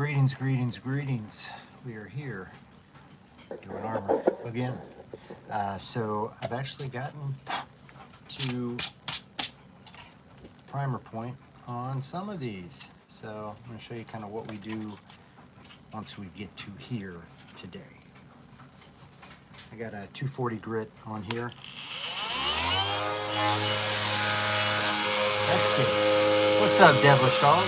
Greetings, greetings, greetings. We are here doing armor again. So I've actually gotten to primer point on some of these. So I'm going to show you kind of what we do once we get to here today. I got a 240 grit on here. That's good. What's up, devilish dog?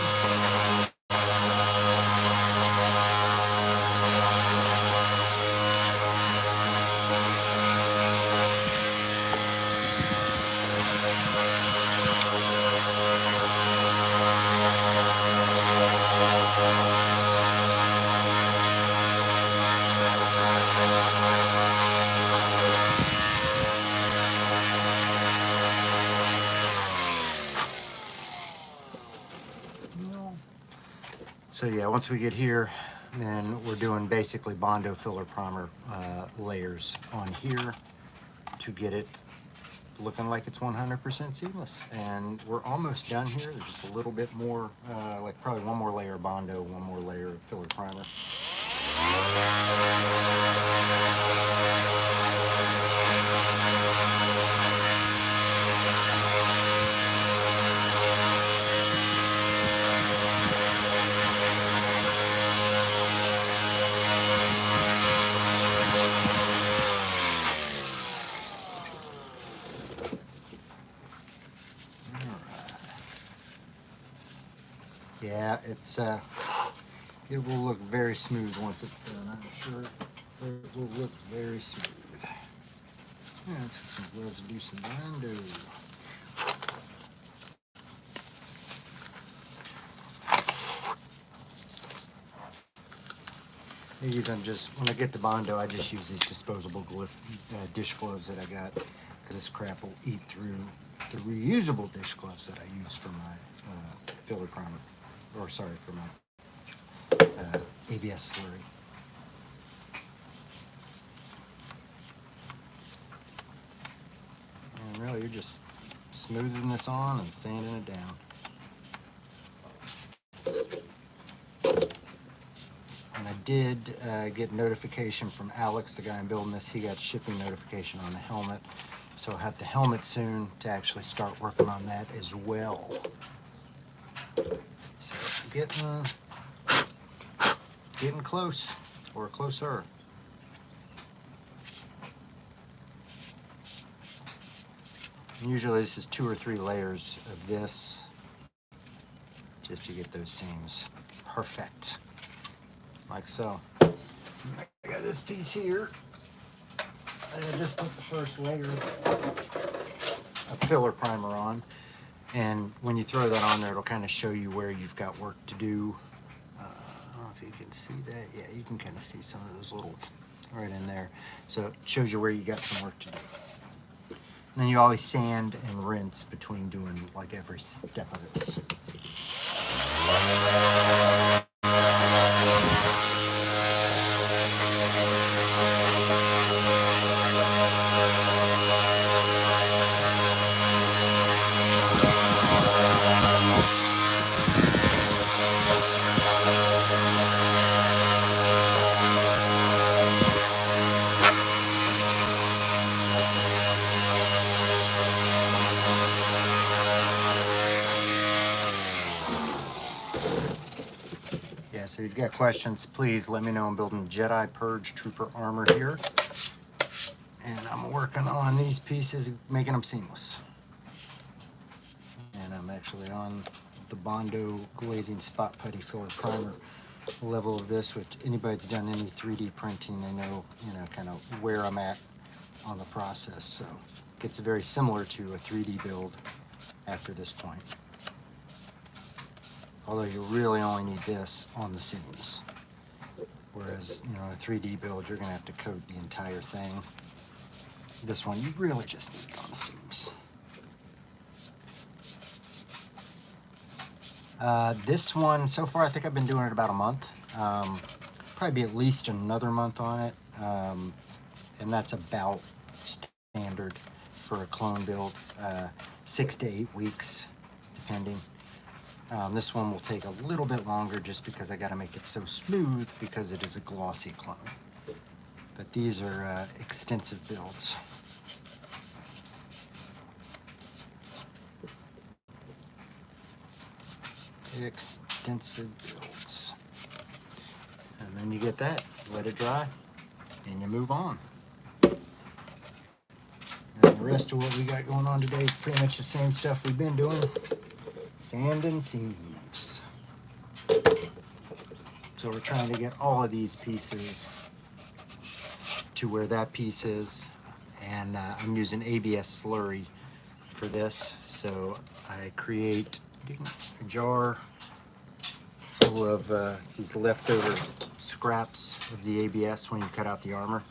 So yeah, once we get here, then we're doing basically Bondo filler primer layers on here to get it looking like it's 100% seamless. And we're almost done here. There's just a little bit more, like probably one more layer of Bondo, one more layer of filler primer. Yeah, it will look very smooth once it's done. I'm sure it will look very smooth. Yeah, let's get some gloves to do some Bondo. These when I get the Bondo, I just use these disposable dish gloves that I got because this crap will eat through the reusable dish gloves that I use for my filler primer. Or sorry, for my ABS slurry. And really, you're just smoothing this on and sanding it down. And I did get notification from Alex, the guy I'm building this. He got shipping notification on the helmet. So I'll have the helmet soon to actually start working on that as well. So getting close, or closer. And usually this is 2 or 3 layers of this just to get those seams perfect, like so. I got this piece here. I just put the first layer of filler primer on. And when you throw that on there, it'll kind of show you where you've got work to do. I don't know if you can see that. Yeah, you can kind of see some of those little right in there. So it shows you where you got some work to do. And then you always sand and rinse between doing like every step of this. So if you've got questions, please let me know. I'm building Jedi Purge Trooper armor here. And I'm working on these pieces, making them seamless. And I'm actually on the Bondo glazing spot putty filler primer level of this, which anybody that's done any 3D printing, they know, kind of where I'm at on the process. So it gets very similar to a 3D build after this point. Although you really only need this on the seams. Whereas, a 3D build, you're gonna have to coat the entire thing. This one, you really just need it on the seams. This one, so far, I think I've been doing it about a month. Probably be at least another month on it. And that's about standard for a clone build. 6 to 8 weeks, depending. This one will take a little bit longer just because I got to make it so smooth because it is a glossy clone. But these are extensive builds. Extensive builds. And then you get that, let it dry, and you move on. And the rest of what we got going on today is pretty much the same stuff we've been doing. Sand and seams. So we're trying to get all of these pieces to where that piece is. And I'm using ABS slurry for this. So I create a jar full of these leftover scraps of the ABS when you cut out the armor.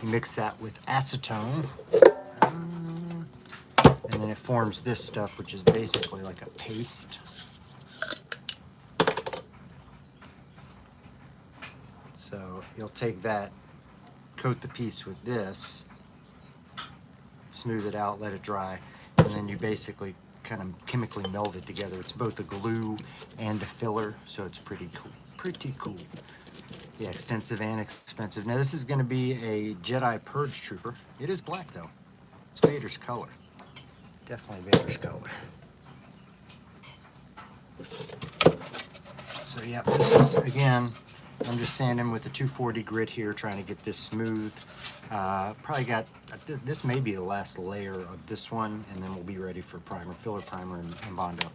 You mix that with acetone, and then it forms this stuff, which is basically like a paste. So you'll take that, coat the piece with this, smooth it out, let it dry, and then you basically kind of chemically meld it together. It's both a glue and a filler, so it's pretty cool. Pretty cool. Yeah, extensive and expensive. Now this is going to be a Jedi Purge Trooper. It is black though. It's Vader's color. Definitely Vader's color. So yeah, this is, again, I'm just sanding with the 240 grit here, trying to get this smooth. Probably got, this may be the last layer of this one, and then we'll be ready for primer, filler primer, and bond up.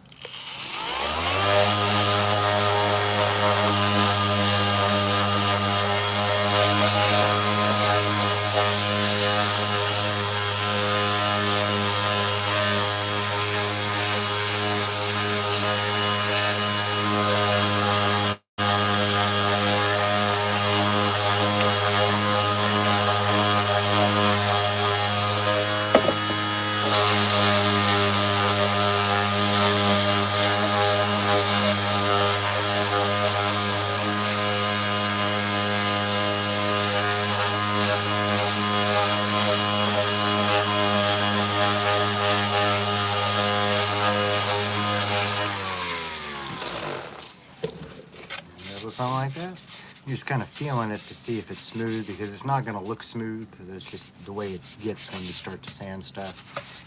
Something like that. You're just kind of feeling it to see if it's smooth, because it's not going to look smooth. It's just the way it gets when you start to sand stuff.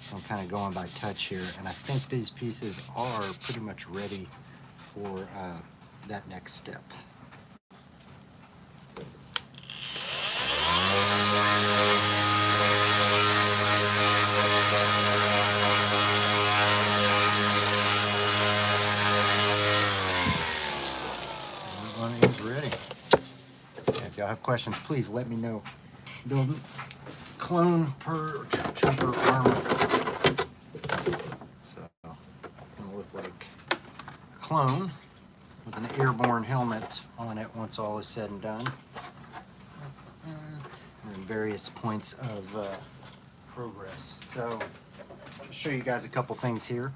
So I'm kind of going by touch here, and I think these pieces are pretty much ready for that next step. If y'all have questions, please let me know. Building clone Purge Trooper armor. So, gonna look like a clone with an airborne helmet on it once all is said and done. And various points of progress. So, I'll show you guys a couple things here.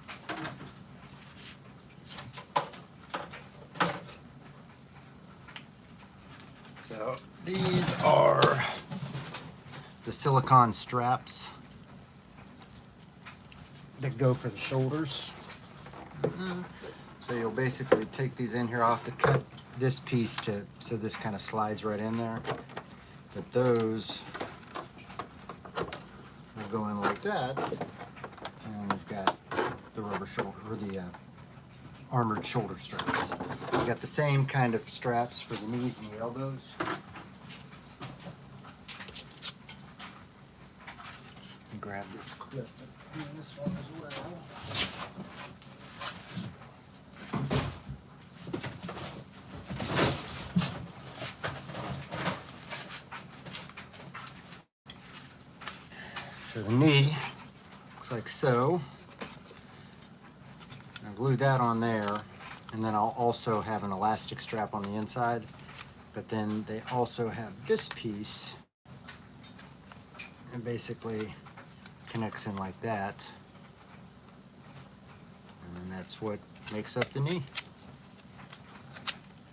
So these are the silicone straps that go for the shoulders. So you'll basically take these in here. I'll have to cut this piece so this kind of slides right in there. But those will go in like that. And we've got the rubber shoulder, or the armored shoulder straps. We've got the same kind of straps for the knees and the elbows. And grab this clip that's in this one as well. So the knee looks like so. I'll glue that on there, and then I'll also have an elastic strap on the inside, but then they also have this piece, and basically connects in like that, and then that's what makes up the knee.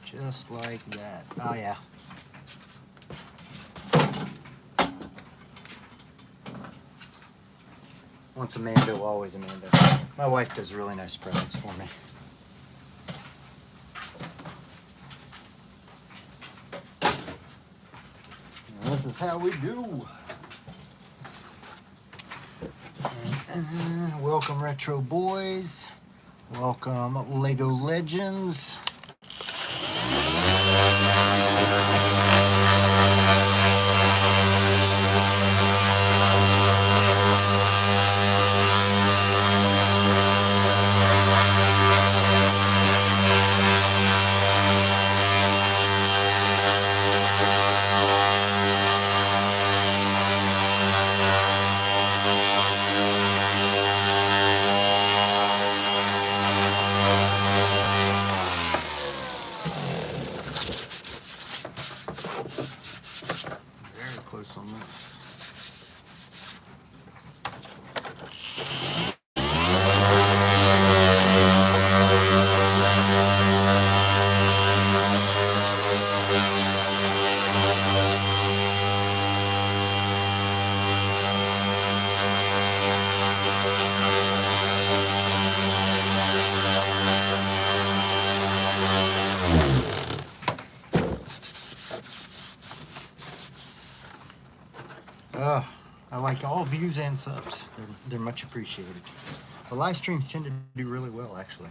Just like that. Oh yeah. Once Amanda, always Amanda. My wife does really nice presents for me. this is how we do. Welcome, Retro Boys. Welcome, Lego Legends. Close on this. I like all views and subs. They're much appreciated. The live streams tend to do really well, actually,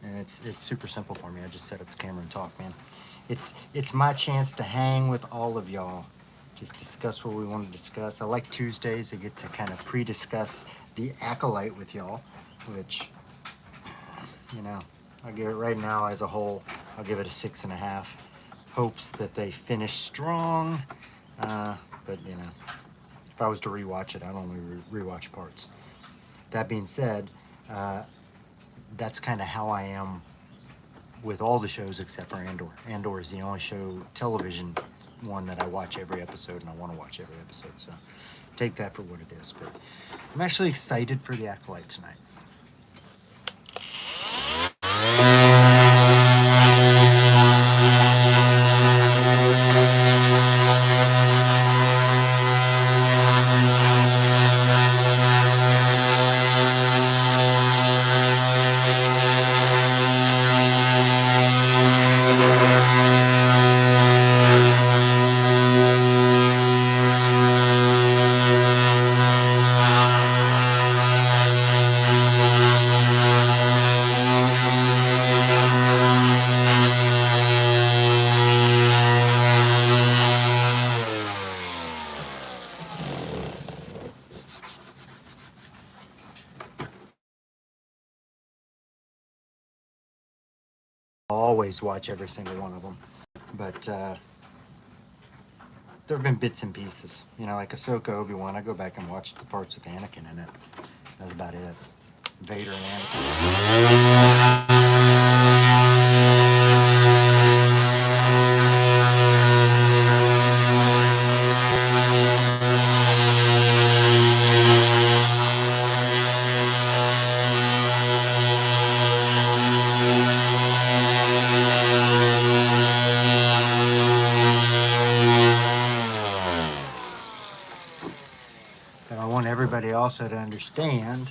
and it's super simple for me. I just set up the camera and talk, man. It's my chance to hang with all of y'all, just discuss what we want to discuss. I like Tuesdays. I get to kind of pre-discuss the Acolyte with y'all, which, you know, I'll give it right now as a whole. I'll give it a 6.5. Hopes that they finish strong, but you know. If I was to rewatch it, I'd only rewatch parts. That being said, that's kind of how I am with all the shows except for Andor. Andor is the only show, television one, that I watch every episode, and I want to watch every episode. So take that for what it is. But I'm actually excited for the Acolyte tonight. Always watch every single one of them, but there have been bits and pieces, you know, like Ahsoka, Obi-Wan. I go back and watch the parts with Anakin in it. That's about it. Vader and Anakin. But I want everybody also to understand.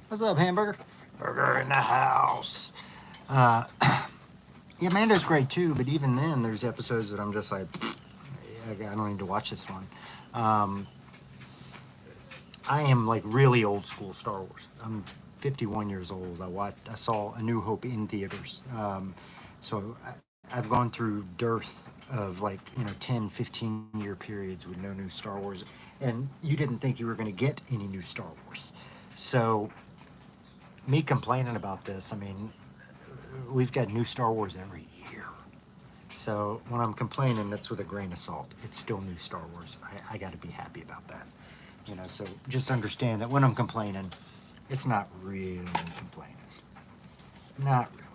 What's up, Hamburger? Burger in the house. Yeah, Mando's great too, but even then, there's episodes that I'm just like, I don't need to watch this one. I am like really old school Star Wars. I'm 51 years old. I saw A New Hope in theaters. So I've gone through dearth of, like, you know, 10, 15-year periods with no new Star Wars. And you didn't think you were going to get any new Star Wars. So me complaining about this, I mean, we've got new Star Wars every year. So when I'm complaining, that's with a grain of salt. It's still new Star Wars. I got to be happy about that. You know, so just understand that when I'm complaining, it's not really complaining. Not really.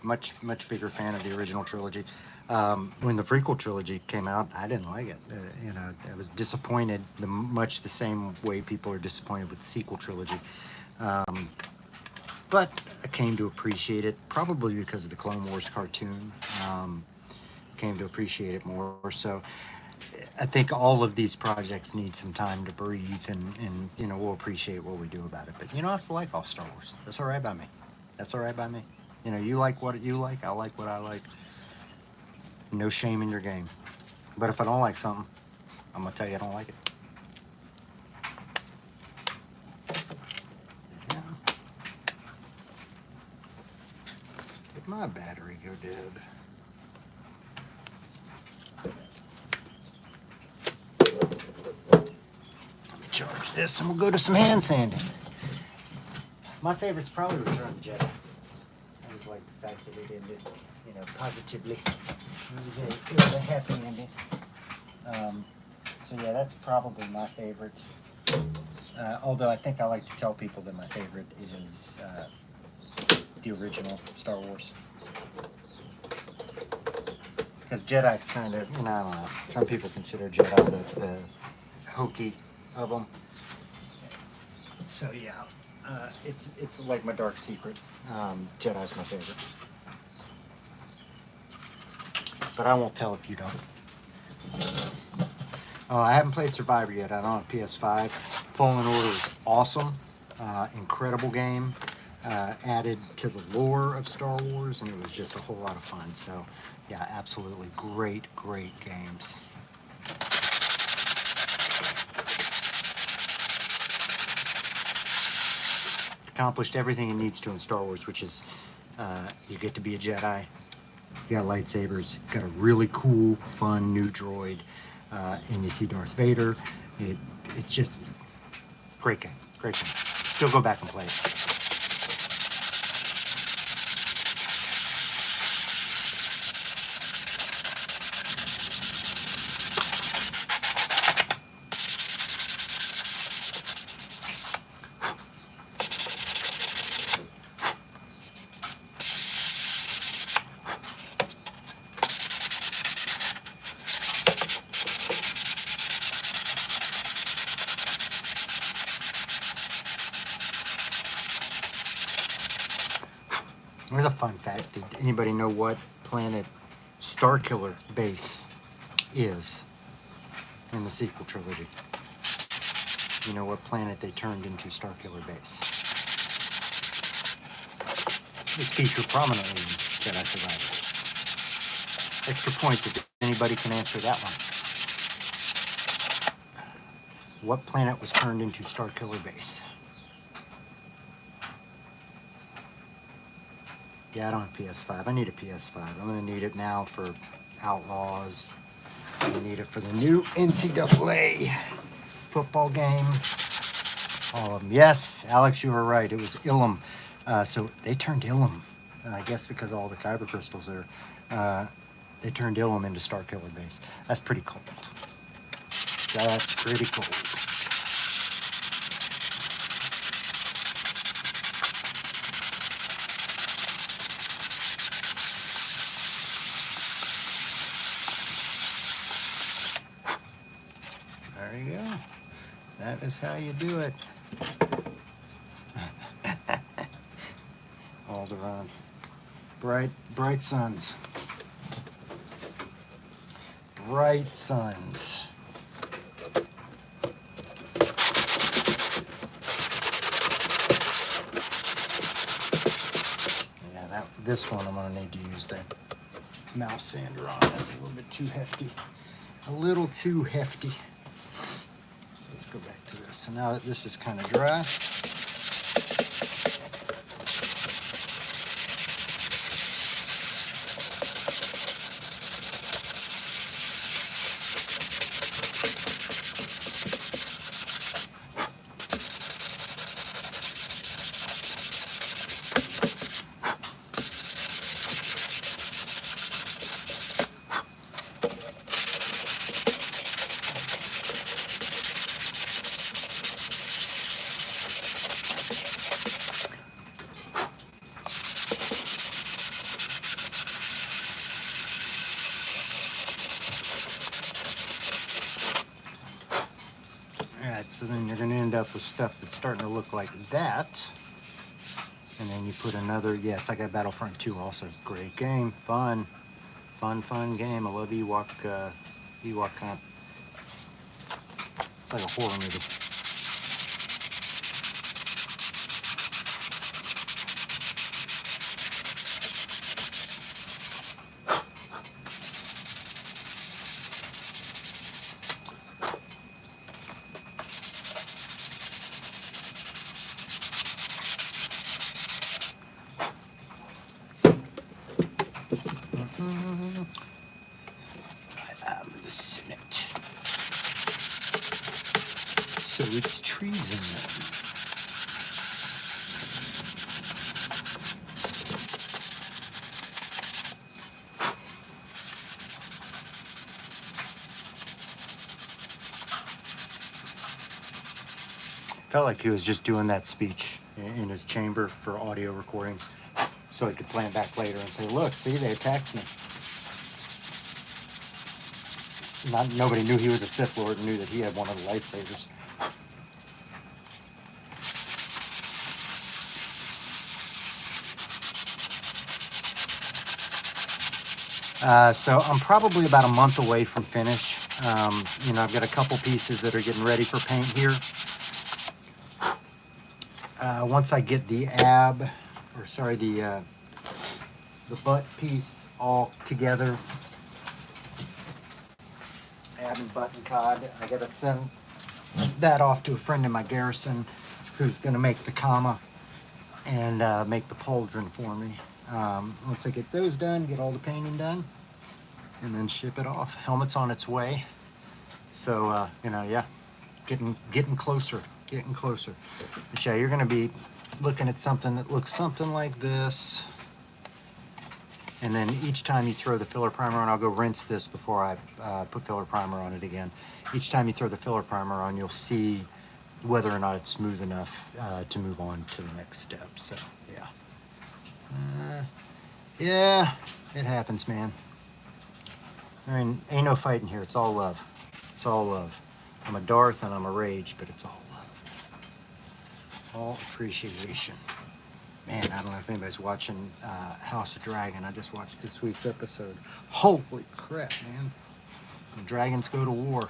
much bigger fan of the original trilogy. When the prequel trilogy came out, I didn't like it. You know, I was disappointed, much the same way people are disappointed with the sequel trilogy. But I came to appreciate it, probably because of the Clone Wars cartoon. Came to appreciate it more. So I think all of these projects need some time to breathe, and you know, we'll appreciate what we do about it. But you don't have to like all Star Wars. That's all right by me. That's all right by me. You know, you like what you like, I like what I like. No shame in your game. But if I don't like something, I'm gonna tell you I don't like it. Yeah. Did my battery go dead? Let me charge this and we'll go to some hand sanding. My favorite's probably Return of the Jedi. I just like the fact that it ended, you know, positively. It was a happy ending. So yeah, that's probably my favorite. Although I think I like to tell people that my favorite is the original Star Wars. Because Jedi's kind of, you know, I don't know. Some people consider Jedi the hokey of them. So yeah, it's like my dark secret. Jedi's my favorite. But I won't tell if you don't. I haven't played Survivor yet. I don't have PS5. Fallen Order was awesome. Incredible game. Added to the lore of Star Wars, and it was just a whole lot of fun. So, yeah, absolutely great games. Accomplished everything it needs to in Star Wars, which is you get to be a Jedi. You got lightsabers. You got a really cool, fun new droid, and you see Darth Vader. It's just great game. Great game. Still go back and play it. Here's a fun fact. Did anybody know what planet Starkiller Base is in the sequel trilogy? You know what planet they turned into Starkiller Base? It's featured prominently in Jedi Survivor. Extra points if anybody can answer that one. What planet was turned into Starkiller Base? Yeah, I don't have PS5. I need a PS5. I'm going to need it now for Outlaws. I need it for the new NCAA football game. All of them. Yes, Alex, you were right. It was Ilum. So they turned Ilum, I guess because of all the kyber crystals there. They turned Ilum into Starkiller Base. That's pretty cool. That's pretty cool. There you go. That is how you do it. Alderaan. Bright suns. Bright suns. Yeah, this one I'm gonna need to use the mouse sander on. That's a little bit too hefty. A little too hefty. So let's go back to this. So now that this is kind of dry, up with stuff that's starting to look like that. And then you put another, yes, I got Battlefront 2 also. Great game, fun game. I love Ewok Camp. It's like a horror movie. I'm the Senate. So it's treason. Felt like he was just doing that speech in his chamber for audio recordings so he could play it back later and say, look, see, they attacked me. Nobody knew he was a Sith Lord and knew that he had one of the lightsabers. So I'm probably about a month away from finish. You know, I've got a couple pieces that are getting ready for paint here. Once I get the the butt piece all together, ab and button cod, I gotta send that off to a friend in my garrison who's gonna make the comma and make the pauldron for me. Once I get those done, get all the painting done, and then ship it off. Helmet's on its way. So, you know, yeah, getting closer. But yeah, you're gonna be looking at something that looks something like this. And then each time you throw the filler primer on, I'll go rinse this before I put filler primer on it again. Each time you throw the filler primer on, you'll see whether or not it's smooth enough to move on to the next step. So, yeah. Yeah, it happens, man. I mean, ain't no fighting here. It's all love. It's all love. I'm a Darth and I'm a Rage, but it's all love. All appreciation. Man, I don't know if anybody's watching House of Dragon. I just watched this week's episode. Holy crap, man. When dragons go to war,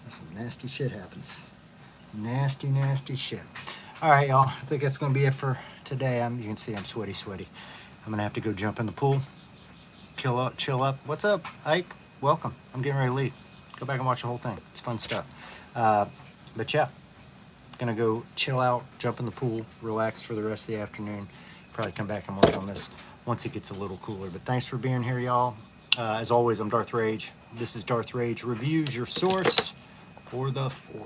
some nasty shit happens. Nasty, nasty shit. All right, y'all. I think that's going to be it for today. You can see I'm sweaty. I'm going to have to go jump in the pool. Chill up. What's up, Ike? Welcome. I'm getting ready to leave. Go back and watch the whole thing. It's fun stuff. But yeah, gonna go chill out, jump in the pool, relax for the rest of the afternoon. Probably come back and work on this once it gets a little cooler. But thanks for being here, y'all. As always, I'm Darth Rage. This is Darth Rage Reviews, your source for the Force.